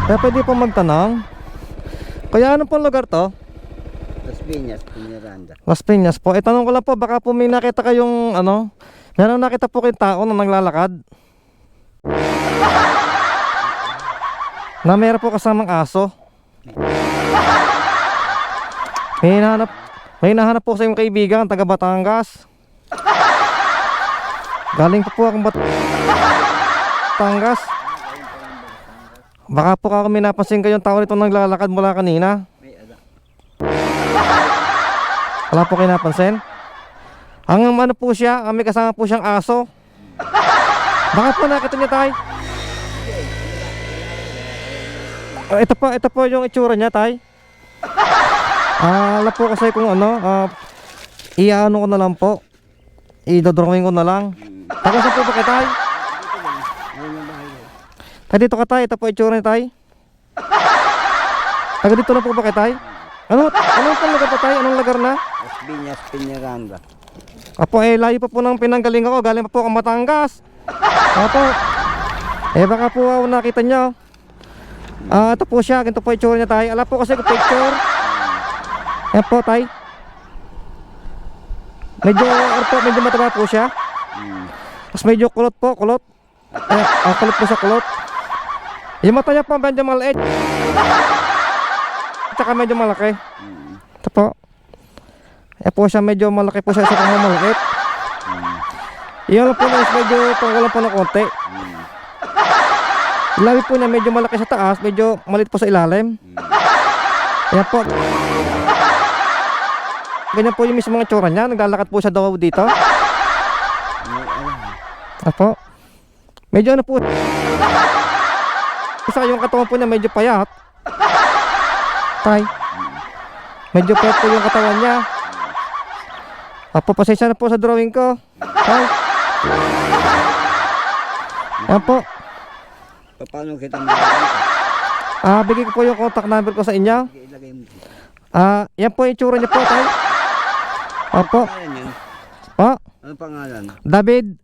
Kaya pwede po magtanong. Kaya ano pong lugar to? Las Piñas, Piñaranda. Las Piñas po. Tanong ko lang po, baka po may nakita kayong ano, meron nakita po kayong tao na naglalakad na meron po kasamang aso. May hinahanap po sa iyong kaibigan, taga Batangas. Galing po akong Batangas. Baka po ako may napansin kayong tao nito naglalakad mula kanina. Wala po kayo napansin? Ang ano po siya, may kasama po siyang aso. Baka po nakita niya tay. Ito po yung itsura niya tay. Alam po kasi kung ano, i-ano ko na lang po. I-drawing ko na lang. Taga saan po ba kayo tay? Taga dito ka tay, ito po itsura niya tay. Taga dito na po ba kayo tay? Anong lugar pa tay? Anong lugar na? Las Piñas, Piñaranda. Apo layo pa po ng pinanggaling ako. Galing pa po akong Batangas. Apo baka po nakita nyo. Ito po siya. Ganito po itsura niya tay. Alam po kasi kung picture. Ayan po tay. Medyo mataba po siya. Tapos medyo kulot po. Kulot po siya, kulot. Yung mata niya po medyo maliit. Tsaka medyo malaki. Ito po. Ayan po siya, medyo malaki po siya sa pangmamaliit. Yung lang po na medyo pangkulang po ng konti. Ilawi po niya medyo malaki sa taas, medyo maliit po sa ilalim. Ayan po. Ganyan po yung mismo mga tsura niya. Naglalakad po siya daw dito. Apo. Medyo ano po. Isa yung katawan po niya medyo payat. Tay. Medyo payat po yung katawan niya. Apo, pasensya na po sa drawing ko. Tay. Ayan po. Paano kita makakita? Bigay ko po yung contact number ko sa inyo. Ilagay mo. Yan po yung tsura niya po tay. Apo. Ano yan? Ano pangalan? David.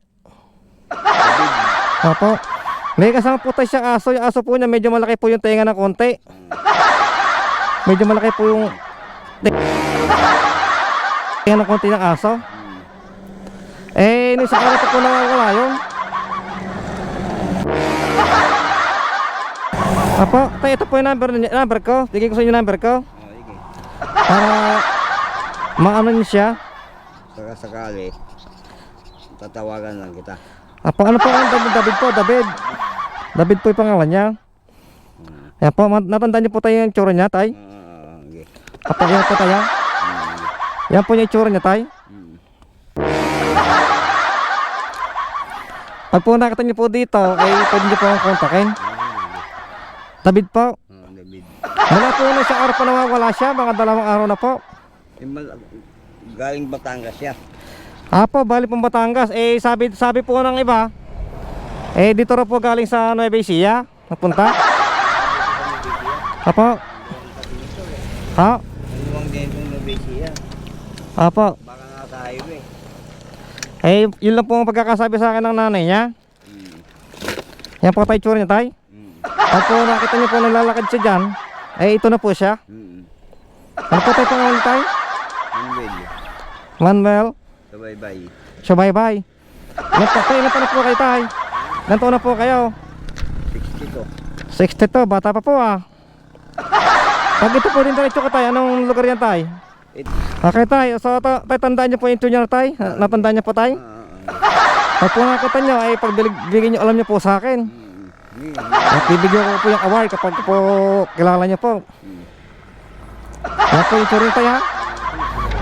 Apo. May kasama po tayo siyang aso. Yung aso po niya medyo malaki po yung tenga ng konti. Medyo malaki po yung tenga ng konti ng aso. Nung isang araw po nawawala yun. Apo, tayo ito po yung number ko. Bigay ko sa inyo number ko. Para maano niyo siya. Saka sakali tatawagan lang kita. Apo, ano po ang David po? David po yung pangalan niya. Ayan po, natandaan niyo po tayo yung tsura niya, tay? Okay. Apo, yan po tayo. Yan po yung tsura niya, tay. Pag po nakita niyo po dito, pwede niyo po ang kontakin. David po. David. Wala po na isang araw pa nawawala siya, mga 2 araw na po. Galing Batangas siya. Apo, bali pong Batangas. Sabi po ng iba, dito rin po galing sa Nueva Ecija, napunta. Apo. Ha? Maluwang din itong Nubesia. Apo. Baka nga sa highway. Yun lang po ang pagkakasabi sa akin ng nanay niya. Yan po tayo tsura niya tay. Pag po nakita niyo po naglalakad siya dyan, ito na po siya. Ano po tayo pangalan tay? Manuel. Bye-bye. So bye-bye. Ilan pa na po kayo tay? Ilan taon na po kayo? 62. 62, bata pa po Pag ito po din diretso ka tay, anong lugar yan tay? Okay tay, so tay, tandaan niyo po yung junior tay? Natandaan niyo po tay? Pag po nakita niyo, pagbigyan niyo, alam niyo po sa akin. Bibigyan ko po yung award kapag po kilala niyo po. Yan po yung tsura niyo tay ha?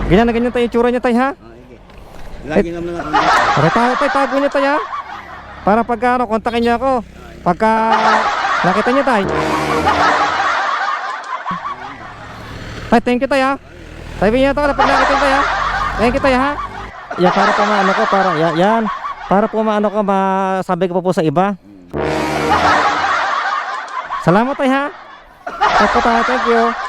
Ganyan na ganyan tayo yung tsura niyo tay ha? Lagi naman ako. Tay, tago niyo tay ha? Para pagka kontakin niyo ako. Pagka nakita niyo tay. Tay, thank you tay ha? Sabi niyo ito pag nakita niyo tay ha? Thank you tay ha? Yan para po maano ko, yan. Para po maano ko, masabi ko po sa iba. Salamat tay ha? Thank you.